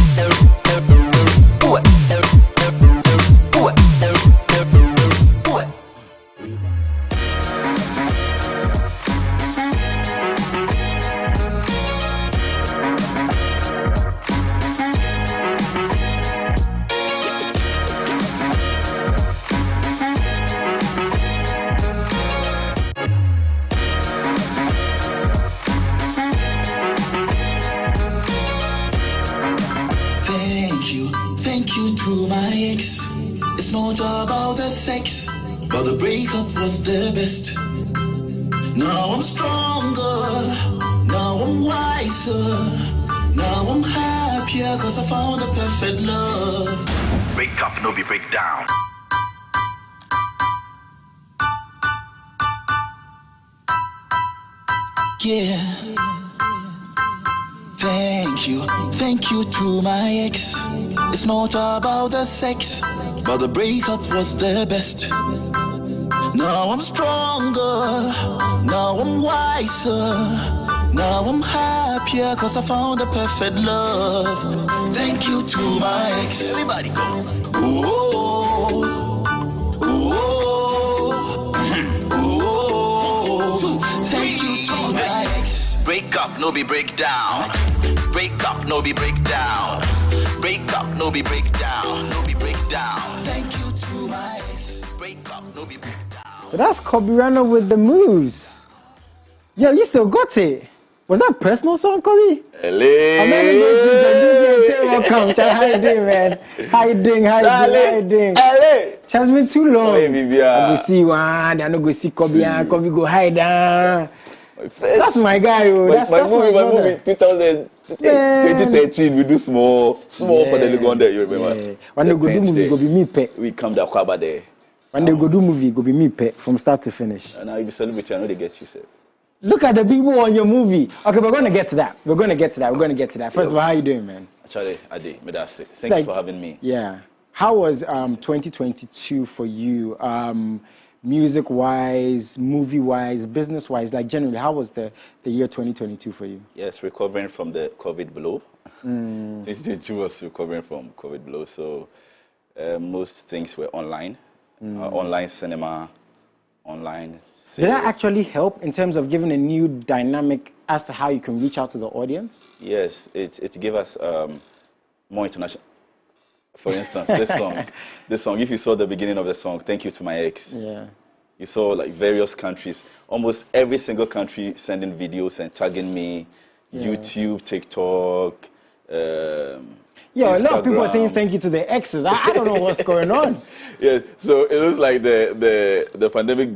Thank you to my ex. It's not about the sex, but the breakup was the best. Now I'm stronger, now I'm wiser. Now I'm happier cause I found the perfect love. Break up, no be break down. Yeah. Thank you to my ex. It's not about the sex, but the breakup was the best. Now I'm stronger, now I'm wiser, now I'm happier cause I found the perfect love. Thank you to my ex. Everybody go. Ooh, ooh, ooh. Thank you to my ex. Break up, no be break down. Break up, no be break down. Break up, no be break down. No be break down. Thank you to my ex. Break up, no be break down. So that's Kobe with the moves. Yo, you still got it. Was that a personal song, Kobe? Hello. I'm not even going to introduce you and say welcome. Chad, how you doing, man? How you doing? How you doing? It's been too long. Hey, I go see one, I no go see Kobe, and Kobe go hide down. That's my guy, yo. That's my movie, 2013, we do small for the Legonda, you remember? Yeah. When they go do movie, go be me pet. We come to Akwaba there. When they go do movie, go be me pet from start to finish. And now you be celebrating, I know they get you, sir. Look at the people on your movie. Okay, we're going to get to that. First of all, how you doing, man? Actually, I did. But that's it. Thank you for having me. Yeah. How was 2022 for you? Music-wise, movie-wise, business-wise, like generally, how was the year 2022 for you? Yes, recovering from the COVID blow. 2022 was recovering from COVID blow. So most things were online. Online cinema, online series. Did that actually help in terms of giving a new dynamic as to how you can reach out to the audience? Yes, it gave us more international. For instance, this song, if you saw the beginning of the song, Thank You to My Ex. Yeah. You saw like various countries, almost every single country sending videos and tagging me, YouTube, TikTok, Yeah, Instagram. a lot of people are saying thank you to their exes. I don't know what's going on. Yeah, so it looks like the pandemic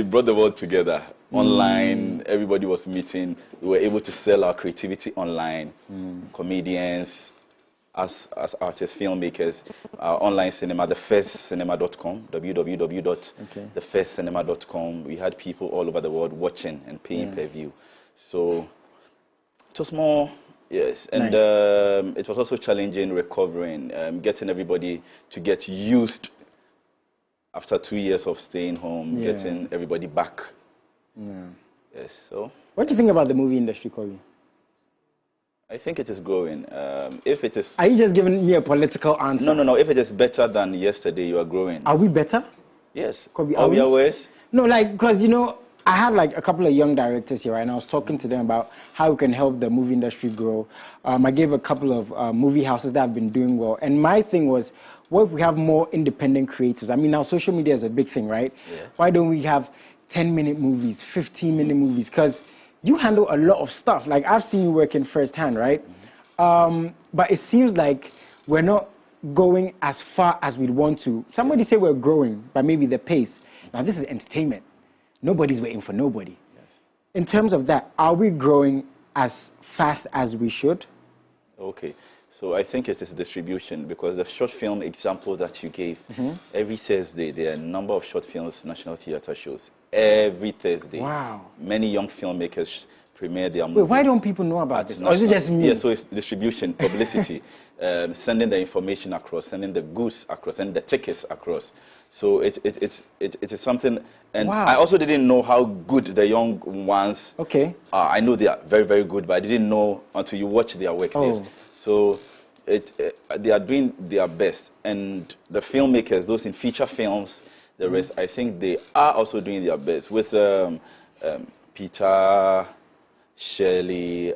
brought the world together. Online, everybody was meeting. We were able to sell our creativity online. Comedians, as artists, filmmakers, online cinema, thefirstcinema.com, www.thefirstcinema.com. We had people all over the world watching and paying per view. So it was more, yes. And Nice. it was also challenging recovering, getting everybody to get used after 2 years of staying home, getting everybody back. Yes, so. What do you think about the movie industry, Kobe? I think it is growing. If it is... Are you just giving me a political answer? No. If it is better than yesterday, you are growing. Are we better? Yes. Kobe, are we worse? No, like, because, you know, I have like a couple of young directors here, right? And I was talking to them about how we can help the movie industry grow. I gave a couple of movie houses that have been doing well. And my thing was, what if we have more independent creatives? I mean, now social media is a big thing, right? Yeah. Why don't we have 10-minute movies, 15-minute movies? Because you handle a lot of stuff. Like, I've seen you working firsthand, right? But it seems like we're not going as far as we'd want to. Somebody say we're growing, but maybe the pace. Now, this is entertainment. Nobody's waiting for nobody. Yes. In terms of that, are we growing as fast as we should? Okay. So I think it is distribution, because the short film example that you gave, every Thursday there are a number of short films, National Theatre shows. Every Thursday. Wow. Many young filmmakers premiere their movies. Wait, why don't people know about this? Or is it just me? Yeah, so it's distribution, publicity, sending the information across, sending the goods across, sending the tickets across. So it is something, and wow. I also didn't know how good the young ones are. I know they are very, very good, but I didn't know until you watch their works. Yes. So they are doing their best, and the filmmakers, those in feature films, the rest, I think they are also doing their best with Peter, Shirley.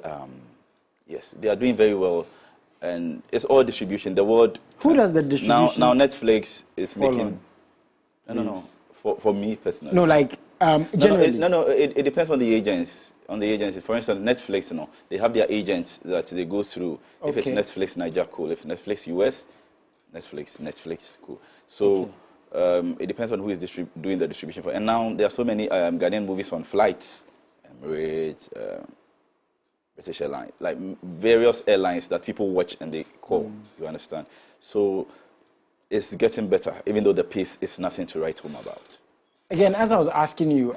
Yes, they are doing very well, and it's all distribution. The world. Who does the distribution? Now Netflix is making. No. For me personally. No, like generally. No. It depends on the agents. For instance, Netflix, they have their agents that they go through. If it's Netflix Nigeria, cool. If Netflix US, Netflix, cool. So it depends on who is doing the distribution for. And now there are so many Ghanaian movies on flights, Emirates, British Airlines, like various airlines that people watch and they call. You understand? So it's getting better, even though the pace is nothing to write home about. Again, as I was asking you,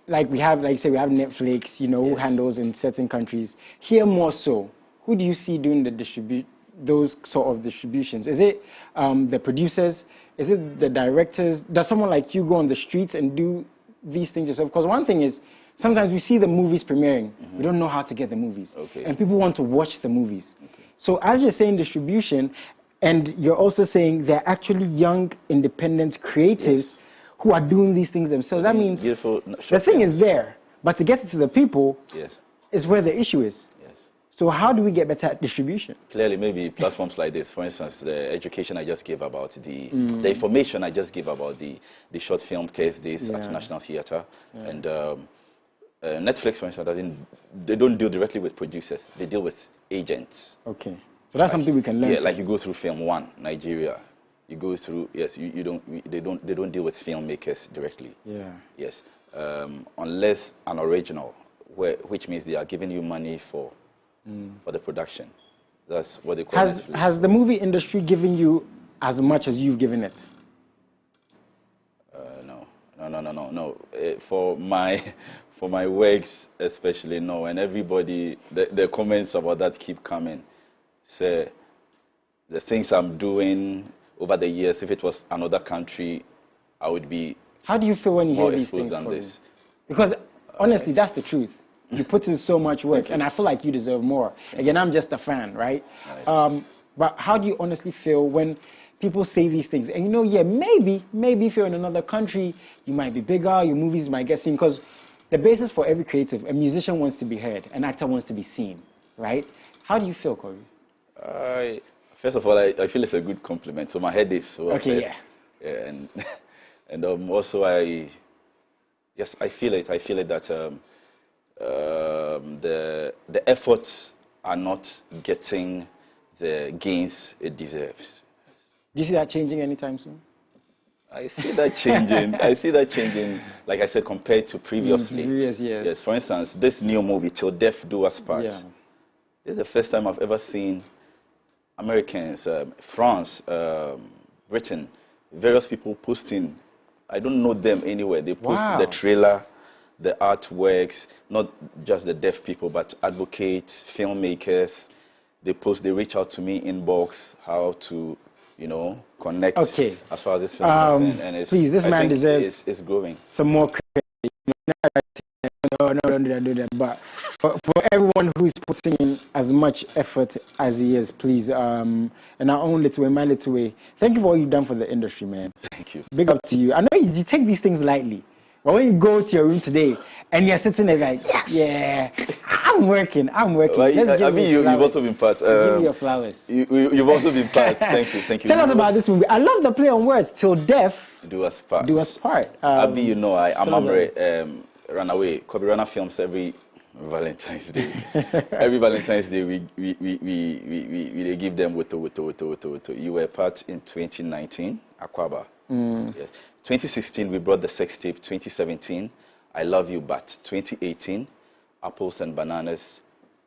like we have, like you say, we have Netflix, you know, who Yes. handles in certain countries. Here more so, who do you see doing those sort of distributions? Is it the producers? Is it the directors? Does someone like you go on the streets and do these things yourself? Because one thing is, sometimes we see the movies premiering. We don't know how to get the movies. Okay. And people want to watch the movies. Okay. So as you're saying distribution, and you're also saying they're actually young, independent creatives who are doing these things themselves. That means Beautiful the thing is there, but to get it to the people is where the issue is. So how do we get better at distribution? Clearly, maybe platforms like this, for instance, the education I just gave about the information I just gave about the short film case days at National Theatre. And Netflix, for instance, they don't deal directly with producers. They deal with agents. Okay. So that's something we can learn. Yeah, like you go through Film One, Nigeria. You go through, they don't deal with filmmakers directly. Yeah. Yes. Unless an original, which means they are giving you money for the production. That's what they call Netflix. Has the movie industry given you as much as you've given it? No. For my works especially, no. And everybody, the comments about that keep coming. Say, the things I'm doing over the years, if it was another country, I would be. How do you feel when you hear these things from this? Because honestly, that's the truth. You put in so much work, and I feel like you deserve more. Again, I'm just a fan, right? But how do you honestly feel when people say these things? And you know, yeah, maybe if you're in another country, you might be bigger, your movies might get seen. Because the basis for every creative, a musician wants to be heard, an actor wants to be seen, right? How do you feel, Kobe? First of all, I feel it's a good compliment. So my head is so okay, first. Yeah. And also I feel it. I feel it that the efforts are not getting the gains it deserves. Do you see that changing anytime soon? I see that changing. Like I said, compared to previously. Previous years. Yes. For instance, this new movie, Till Death Do Us Part. Yeah. This is the first time I've ever seen Americans, France, Britain, various people posting. I don't know them anywhere. They post the trailer, the artworks, not just the deaf people, but advocates, filmmakers. They reach out to me inbox how to, connect. Okay. As far as this film is concerned, and it's, please, this man deserves it's growing. Some more credit. No, don't do that. But for everyone who's putting in as much effort as he is, please, in our own little way, my little way, thank you for all you've done for the industry, man. Thank you. Big up to you. I know you take these things lightly, but when you go to your room today and you're sitting there like, yeah, I'm working. Well, you've also been part. Give me your flowers. You've also been part. Thank you. Tell us about this movie. I love the play on words. Till Death Do Us Part. Do Us Part. I'm Amre. Runaway. Kobe Runner films every Valentine's Day. Every Valentine's Day we give them woto. You were part in 2019, Akwaba. Yes. 2016 we brought the sex tape. 2017, I Love You But. 2018, Apples and Bananas.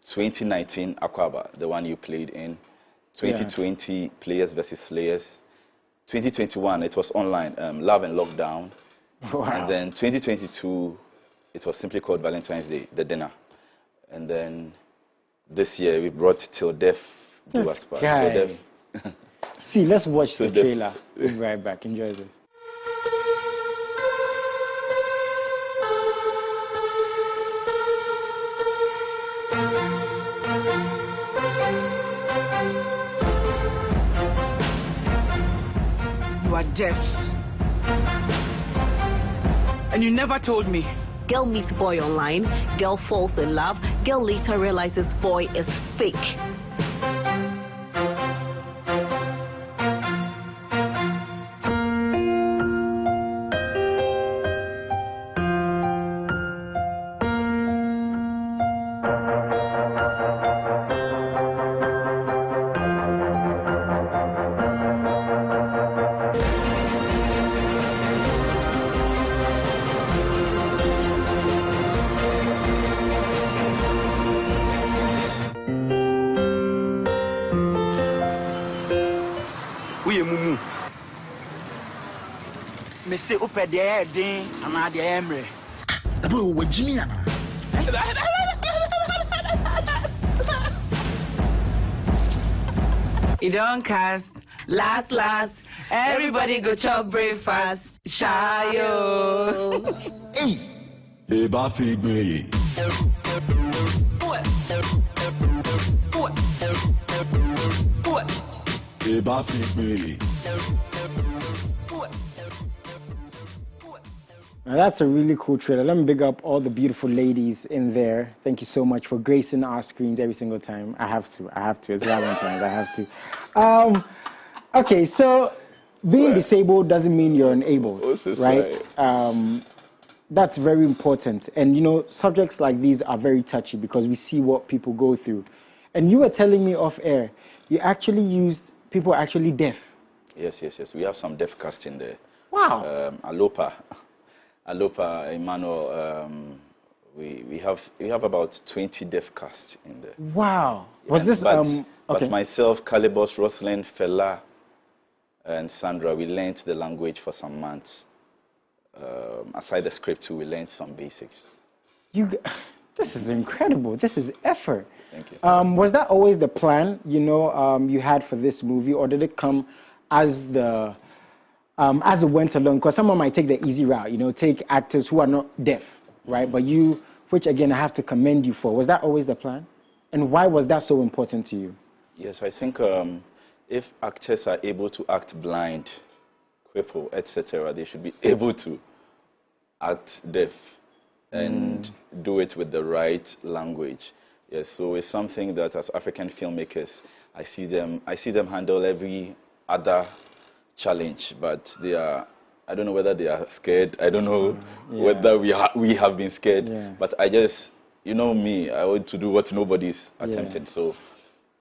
2019, Akwaba, the one you played in. 2020, Players versus Slayers. 2021, it was online, Love and Lockdown. Wow. And then 2022, it was simply called Valentine's Day, the dinner. And then this year, we brought Till Death Do Us Part. Till Death. See, let's watch the trailer. We'll be right back. Enjoy this. You are deaf. And you never told me. Girl meets boy online, girl falls in love, girl later realizes boy is fake. say upe de din ana de emre. Double with Jimmy Anna. It don't cast. Last, everybody go chop breakfast. Shayo. Hey, Eba Figbe. Eba Figbe. Now that's a really cool trailer. Let me big up all the beautiful ladies in there. Thank you so much for gracing our screens every single time. I have to. It's Valentine's. I have to. Okay, so being disabled doesn't mean you're unable, right? That's very important. And you know, subjects like these are very touchy because we see what people go through. And you were telling me off air, you actually used people actually deaf. Yes. We have some deaf cast in there. Wow. Alopa, Emmanuel, we have about 20 deaf cast in there. Wow. Yeah, Was this but myself, Calibos, Rosalind, Fela, and Sandra, we learned the language for some months. Aside the script too, we learned some basics. This is incredible. This is effort. Thank you. Was that always the plan, you know, you had for this movie, or did it come as it went along? Because someone might take the easy route, you know, take actors who are not deaf, right? But you, which again I have to commend you for. Was that always the plan? And why was that so important to you? Yes, I think if actors are able to act blind, cripple, etc., they should be able to act deaf and do it with the right language. Yes, so it's something that as African filmmakers, I see them handle every other challenge, but they are, I don't know whether they are scared. I don't know whether we have been scared, but I just, you know me, I want to do what nobody's attempted. So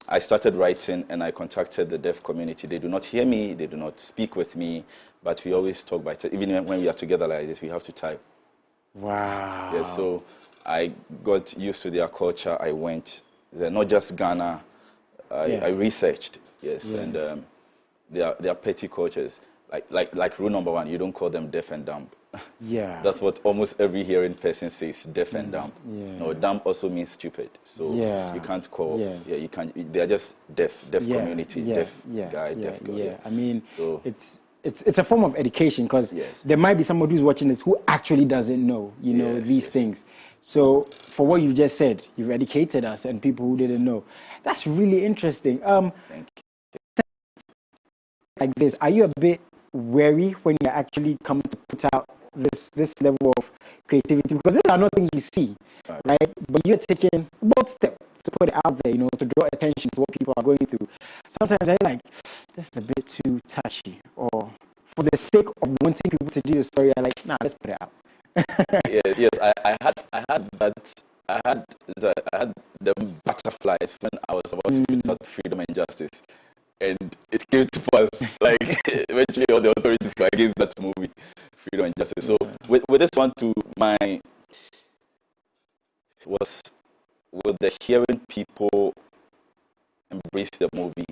I started writing and I contacted the deaf community. They do not hear me, they do not speak with me, but we always talk by even when we are together like this, we have to type. Wow. Yes, so I got used to their culture. I went, they're not just Ghana. I researched, and they are petty cultures. Like rule number 1, you don't call them deaf and dumb. Yeah. That's what almost every hearing person says, deaf and dumb. Yeah. No, dumb also means stupid. So you can't call, you can't, they are just deaf community, deaf guy, deaf girl. Yeah, I mean, so, it's a form of education because there might be somebody who's watching this who actually doesn't know, you know, these things. So for what you just said, you've educated us and people who didn't know. That's really interesting. Thank you. Like this, are you a bit wary when you're actually coming to put out this level of creativity? Because these are not things we see, right? But you're taking a bold step to put it out there, you know, to draw attention to what people are going through. Sometimes I'm like, this is a bit too touchy, or for the sake of wanting people to do the story, I'm like, nah, let's put it out. yes, I had the butterflies when I was about to put out Freedom and Justice, and it came to pass. Like eventually, all the authorities were against that movie, Freedom and Justice. So with this one too, was with the hearing people embrace the movie,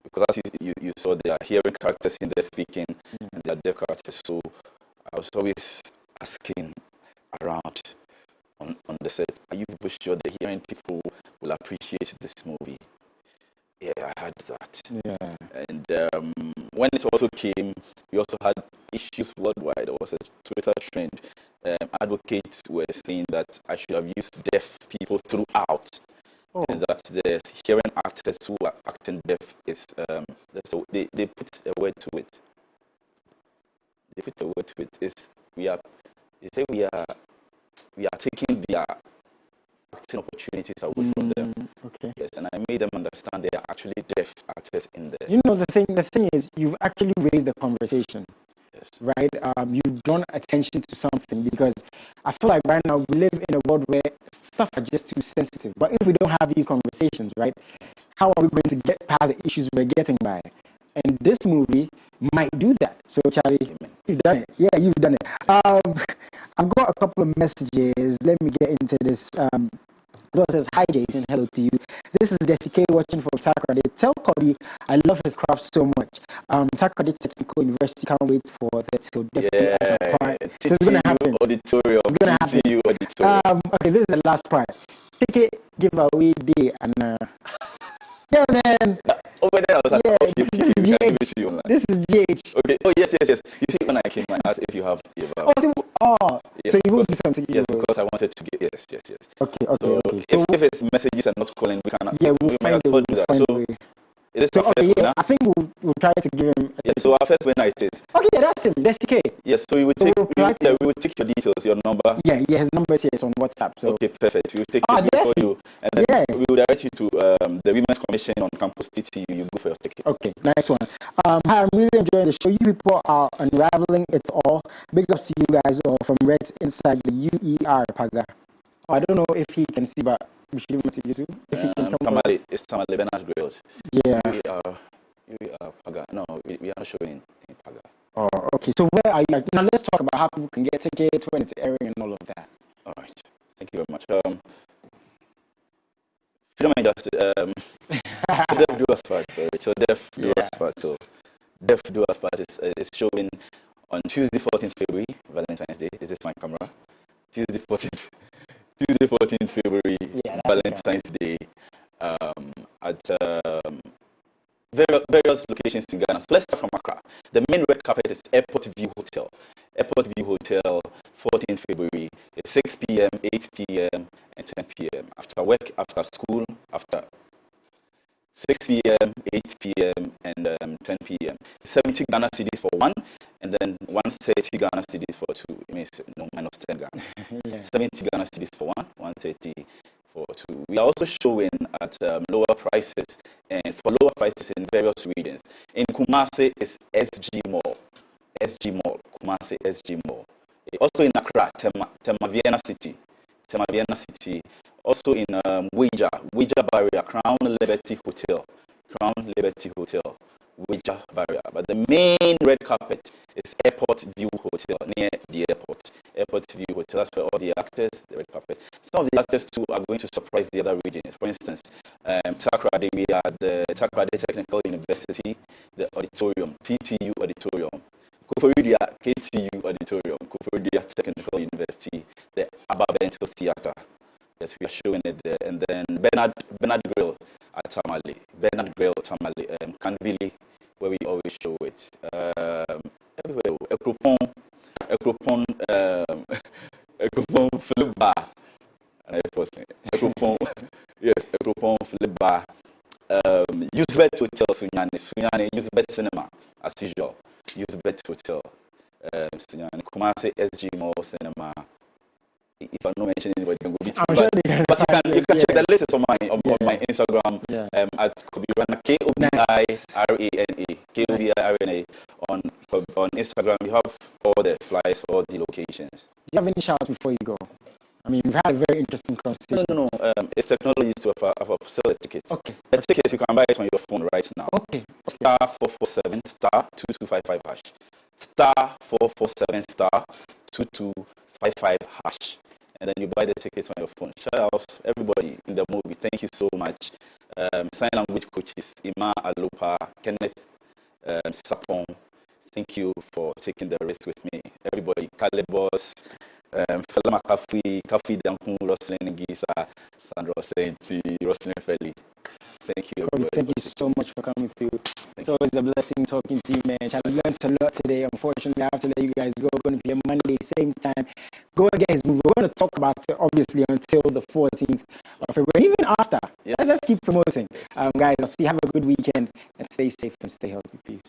because as you saw, there are hearing characters in there speaking, and there are deaf characters. So I was always asking around on the set, are you people sure the hearing people will appreciate this movie? Yeah, I had that. Yeah. And when it also came, we also had issues worldwide. There was a Twitter trend. Advocates were saying that I should have used deaf people throughout. And that the hearing actors who are acting deaf is, they put a word to it. They put a word to it. We are taking their acting opportunities away from them. Okay. Yes, and I made them understand they are actually deaf actors in there. You know, the thing is, you've actually raised the conversation. Yes. Right? You've drawn attention to something, because I feel like right now we live in a world where stuff are just too sensitive. But if we don't have these conversations, right, how are we going to get past the issues we're getting by? And this movie might do that. So, Charlie, you've done it. Yeah, you've done it. I've got a couple of messages. Let me get into this. So it says, hi Jason, hello to you. This is Desi K watching from Takoradi. Tell Cody I love his craft so much. Takoradi Technical University, can't wait for that. So definitely as a part. So it's gonna happen. Auditorium. It's gonna happen. Auditorium. Okay, this is the last part. Ticket giveaway day and yeah, man. Over there, I was like, this is GH. This is GH. Okay. Oh yes. You see, when I came, I asked if you have. Yes, yes, so you will do something. Yes, because I wanted to get. Yes. Okay. So if it's messages and not calling, we cannot. Yeah, we might as well do that. So is this our first winner? I think we'll try to give him. So our first winner it is. Okay, yeah, that's him. That's K. Yes. So we will take. We will take your details, your number. Yeah, his number is here. It's on WhatsApp. So okay, perfect. We will take it for you, and then we will direct you to the Women's Commission on Campus TTU. You go for your tickets. Okay, nice one. Hi, I'm really enjoying the show. You people are unraveling it all. Big ups to you guys all from Reds inside the UER Paga. I don't know if he can see, but we should give him a ticket too. If he can come. Tamale, it's Tamale Bernard Grilled. Yeah. We are Paga. No, we are not showing in Paga. Oh, okay. So where are you? Now let's talk about how people can get tickets, when it's airing, and all of that. All right. Thank you very much. Freedom and Justice. So Def Do Us Part. Sorry. So Def Do Us Part. So Def Do Us Part is showing on Tuesday, 14th February, Valentine's Day. Is this my camera? Tuesday, 14th February, Valentine's Day, at various locations in Ghana. So let's start from Accra. The main red carpet is Airport View Hotel. Airport View Hotel, 14th February. It's 6 p.m., 8 p.m., and 10 p.m. After work, after school, after 6 p.m., 8 p.m., and 10 p.m. 70 Ghana cedis for one, and then 130 Ghana cedis for two. It means no minus 10 Ghana. 70 Ghana cedis for one, 130 for two. We are also showing at lower prices, and for lower prices in various regions. In Kumasi, it's SG Mall. SG Mall. Kumasi, SG Mall. Also in Accra, Tema Vienna City. Also in Wija Barrier, Crown Liberty Hotel, Wija Barrier. But the main red carpet is Airport View Hotel, near the airport. Airport View Hotel, that's where all the actors, the red carpet. Some of the actors too are going to surprise the other regions. For instance, Takoradi, we are the Takoradi Technical University, the auditorium, TTU auditorium. Kufuridia KTU auditorium, Kufuridia Technical University, the Ababental Theatre. Yes, we are showing it there. And then Bernard Grill at Tamale. Canville, where we always show it. Everywhere. Ekropon Flip Bar. Ekropon Flip Bar. Usebet Hotel, Sunyane, Usebet Cinema, as usual. Usebet Hotel, Sunyane, Kumasi SG Mall Cinema. If I'm not mentioning anybody, can go beat you. But you can check the list on my Instagram at Kobirana, KOBIRANA, KOBIRANA on Instagram. You have all the flyers for all the locations. Do you have any shouts before you go? I mean, we've had a very interesting conversation. No. It's technology to sell the tickets. Okay. The tickets, you can buy it on your phone right now. Okay. Star 447 star 2255 hash. Star 447 star 2255 hash. And then you buy the tickets on your phone. Shout out everybody in the movie. Thank you so much. Sign language coaches, Ima Alupa, Kenneth Sapon. Thank you for taking the risk with me. Everybody, Calebos, Felama Kafi Dankun, Roslyn Gisa, Sandra Senti, Roslyn Feli. Thank you, everybody. Thank you so much for coming through. It's always a blessing talking to you, man. I learned a lot today. Unfortunately, I have to let you guys go. We're going to be on Monday, same time. Go and get his movie. We're going to talk about it, obviously, until the 14th of February, even after. Yes. Let's keep promoting. Guys, I'll see you. Have a good weekend and stay safe and stay healthy. Peace.